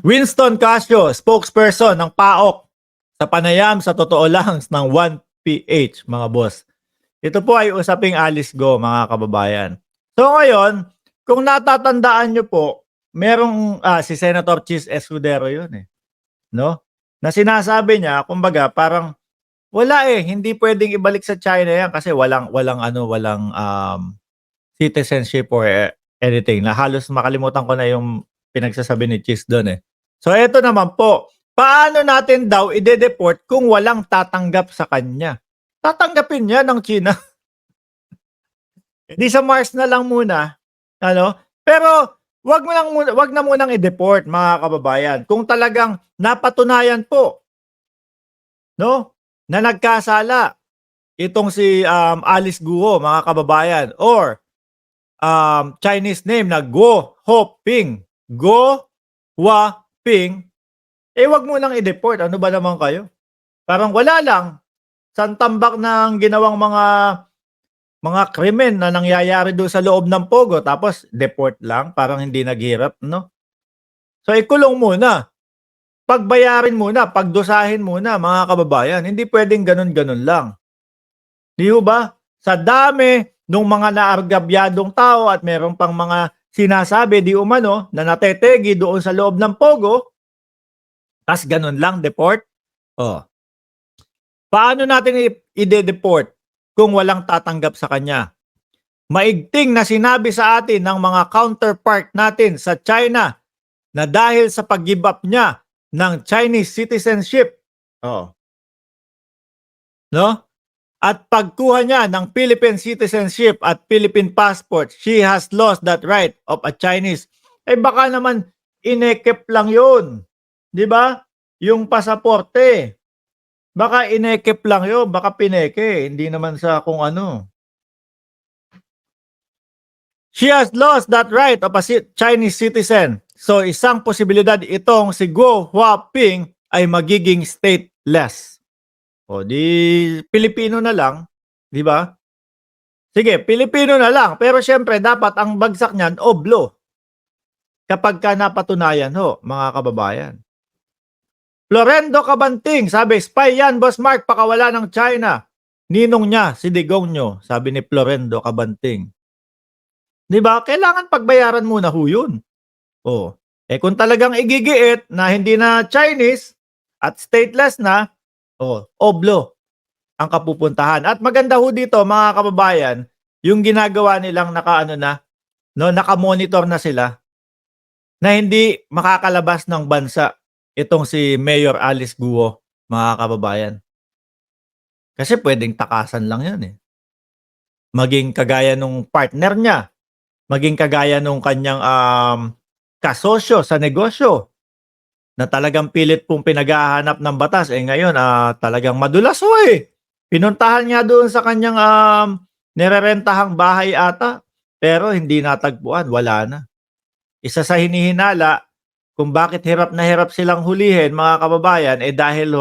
Winston Casio, spokesperson ng PAOK sa panayam sa totoo lang ng 1PH, mga boss. Ito po ay usaping Alice Go, mga kababayan. So ngayon, kung natatandaan nyo po, merong si Senator Chis Escudero yun eh. No? Na sinasabi niya, kumbaga, parang wala eh, hindi pwedeng ibalik sa China yan kasi walang citizenship or anything. Na halos makalimutan ko na yung pinagsasabi ni Chis doon eh. So eto naman po, paano natin daw ide-deport kung walang tatanggap sa kanya? Tatanggapin niya ng China. Di sa Mars na lang muna, ano? Pero wag na munang i-deport, mga kababayan. Kung talagang napatunayan po, no, na nagkasala itong si Alice Guo, mga kababayan, or Chinese name na Guo Hoping, Guo Hua Ping, eh wag mo nang i-deport. Ano ba naman kayo? Parang wala lang. Santambak ng ginawang mga krimen na nangyayari doon sa loob ng Pogo, tapos deport lang, parang hindi naghirap, no? So ikulong muna. Pagbayarin muna, pagdusahin muna, mga kababayan. Hindi pwedeng ganun-ganun lang. Di ba? Sa dami ng mga naargabyadong tao at meron pang mga sinasabi di umano na natetegi doon sa loob ng Pogo, tas ganun lang, deport. Oh. Paano natin i-deport kung walang tatanggap sa kanya? Maigting na sinabi sa atin ng mga counterpart natin sa China na dahil sa pag-give up niya ng Chinese citizenship, no? At pagkuha niya ng Philippine citizenship at Philippine passport, she has lost that right of a Chinese. Eh baka naman inekep lang yun. Di ba? Yung pasaporte. Baka inekep lang yun. Baka pineke. Hindi naman sa kung ano. She has lost that right of a Chinese citizen. So isang posibilidad itong si Guo Huaping ay magiging stateless. O di Pilipino na lang, di ba? Sige, Pilipino na lang. Pero syempre dapat ang bagsak niyan oblo. Kapag ka napatunayan ho, mga kababayan. Florendo Cabanting, sabi, spy yan, Boss Mark, pakawala ng China. Ninong niya, si Digongyo, sabi ni Florendo Cabanting. Di ba? Kailangan pagbayaran muna ho yun. Oh. Eh kung talagang igigiit na hindi na Chinese at stateless na, oblo ang kapupuntahan. At maganda ho dito, mga kababayan, yung ginagawa nilang naka-monitor na sila na hindi makakalabas ng bansa itong si Mayor Alice Guo, mga kababayan. Kasi pwedeng takasan lang yan eh. Maging kagaya nung partner niya, maging kagaya nung kanyang kasosyo sa negosyo na talagang pilit pong pinaghahanap ng batas. Eh ngayon, talagang madulas ho eh. Pinuntahan nga doon sa kanyang nirerentahang bahay ata, pero hindi natagpuan, wala na. Isa sa hinihinala kung bakit hirap na hirap silang hulihin, mga kababayan, eh dahil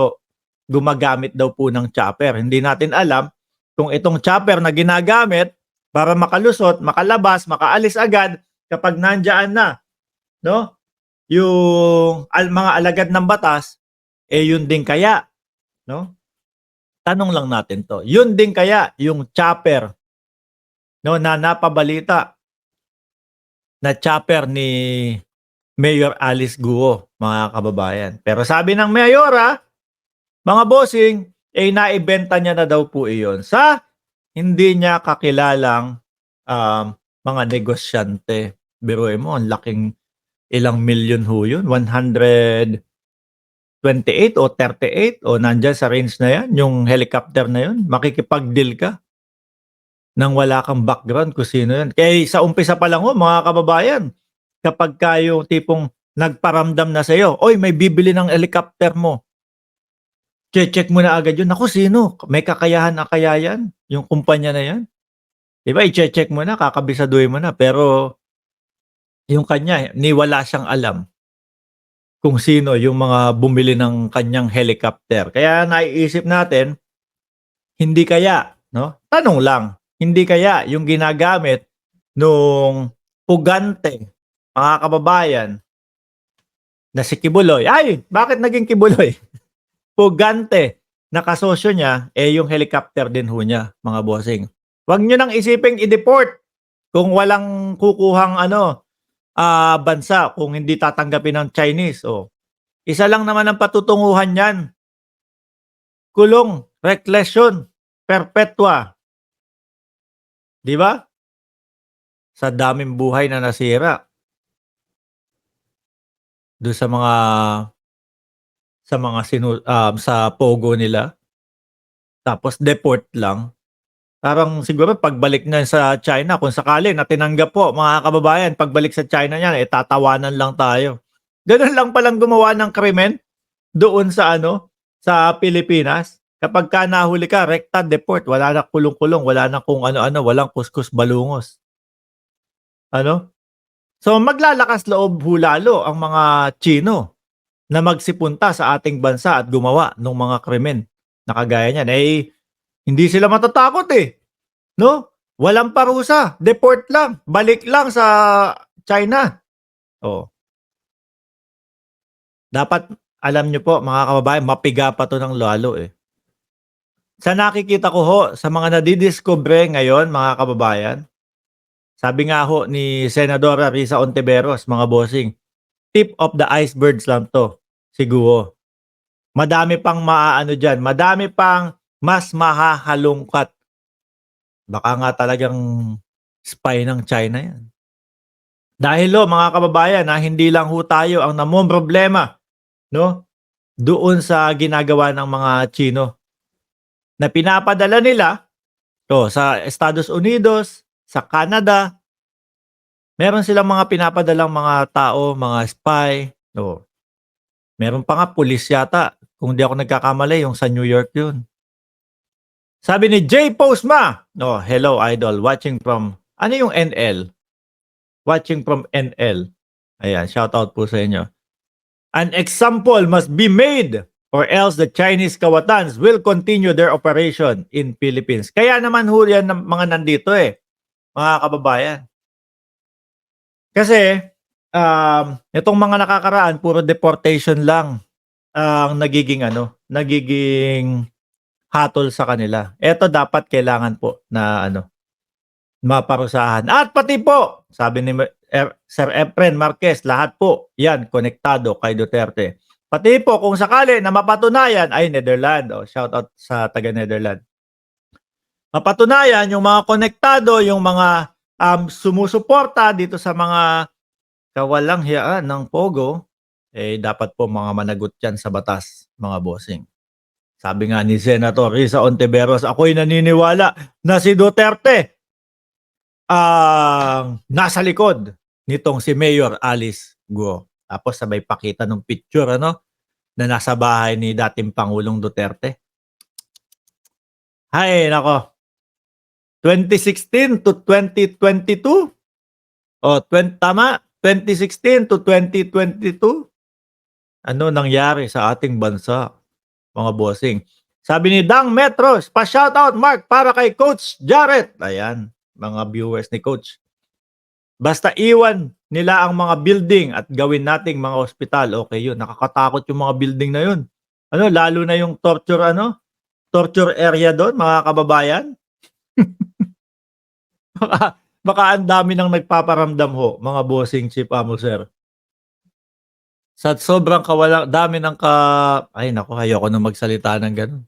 gumagamit daw po ng chopper. Hindi natin alam kung itong chopper na ginagamit para makalusot, makalabas, makaalis agad kapag nandiyan na, no? Yung mga alagad ng batas, eh yun din kaya, no? Tanong lang natin to. Yun din kaya yung chopper, no, na napabalita na chopper ni Mayor Alice Guo, mga kababayan. Pero sabi ng Mayora, mga bossing, eh naibenta niya na daw po iyon sa hindi niya kakilalang mga negosyante. Biruin mo, ang laking ilang milyon ho yun. 128 o 38 o nandyan sa range na yan. Yung helicopter na yun, makikipag-deal ka nang wala kang background kung sino yun. Kaya sa umpisa pa lang ho, mga kababayan, kapag kayo tipong nagparamdam na sa iyo, oy, may bibili ng helicopter mo. Check mo na agad yun. Naku, sino? May kakayahan na kaya yan? Yung kumpanya na yan? Diba, i-check mo na, kakabisaduhin mo na. Pero yung kanya, ni wala siyang alam kung sino yung mga bumili ng kanyang helicopter. Kaya naiisip natin, hindi kaya, no? Tanong lang, hindi kaya yung ginagamit nung pugante, mga kababayan, na si Kibuloy. Ay, bakit naging Kibuloy? Pugante na kasosyo niya, yung helicopter din ho niya, mga bossing. Huwag niyo nang isiping i-deport kung walang kukuhang bansa, kung hindi tatanggapin ng Chinese. Isa lang naman ang patutunguhan niyan. Kulong, reclusion, perpetua. Di ba? Sa daming buhay na nasira. Doon sa pogo nila. Tapos deport lang. Parang siguro pagbalik niyan sa China, kung sakali na tinanggap po, mga kababayan, pagbalik sa China niyan, tatawanan lang tayo. Ganun lang palang gumawa ng krimen doon sa Pilipinas. Kapag ka nahuli ka, rekta, deport, wala na kulong-kulong, wala na kung ano-ano, walang kuskus balungos. So maglalakas loob ho lalo ang mga Chino na magsipunta sa ating bansa at gumawa ng mga krimen na kagaya niyan. Hindi sila matatakot no? Walang parusa, deport lang, balik lang sa China. Dapat alam nyo po, mga kababayan, mapiga pa to ng lalo Sa nakikita ko ho, sa mga nadidiscover ngayon, mga kababayan, sabi nga ho ni Senadora Risa Ontiveros, mga bossing, tip of the icebergs lang to, siguro. Madami pang maaano dyan, madami pang mas mahahalungkat. Baka nga talagang spy ng China yan. Dahil mga kababayan, hindi lang ho tayo ang namomroblema, no? Doon sa ginagawa ng mga Chino na pinapadala nila sa Estados Unidos, sa Canada. Meron silang mga pinapadalang mga tao, mga spy. Meron pa nga pulis yata, kung di ako nagkakamali, yung sa New York yun. Sabi ni Jay Postma, hello idol, watching from, ano yung NL? Watching from NL. Ayan, shout out po sa inyo. An example must be made or else the Chinese kawatans will continue their operation in Philippines. Kaya naman ho yan ng mga nandito mga kababayan. Kasi itong mga nakakaraan, puro deportation lang ang nagiging hatol sa kanila. Ito dapat kailangan po na maparusahan. At pati po, sabi ni Sir Efren Marquez, lahat po yan konektado kay Duterte. Pati po kung sakali na mapatunayan ay Netherlands. Shout out sa taga Netherlands. Mapatunayan yung mga konektado, yung mga sumusuporta dito sa mga kawalang hiyaan ng Pogo, dapat po mga managot yan sa batas, mga bossing. Sabi nga ni Senator Risa Ontiveros, ako'y naniniwala na si Duterte nasa likod nitong si Mayor Alice Guo. Tapos sabay pakita ng picture na nasa bahay ni dating Pangulong Duterte. Hay nako. 2016 to 2022. Tama, 2016 to 2022. Ano nangyari sa ating bansa, mga bossing? Sabi ni Dang Metros, pa-shoutout Mark para kay Coach Jarrett. Ayan, mga viewers ni Coach. Basta iwan nila ang mga building at gawin nating mga ospital. Okay yun, nakakatakot yung mga building na yun. Lalo na yung torture area doon, mga kababayan. Baka ang dami nang nagpaparamdam ho, mga bossing Chief Amo Sir. Sa sobrang dami ng ay nako, ayoko na magsalita ng ganun.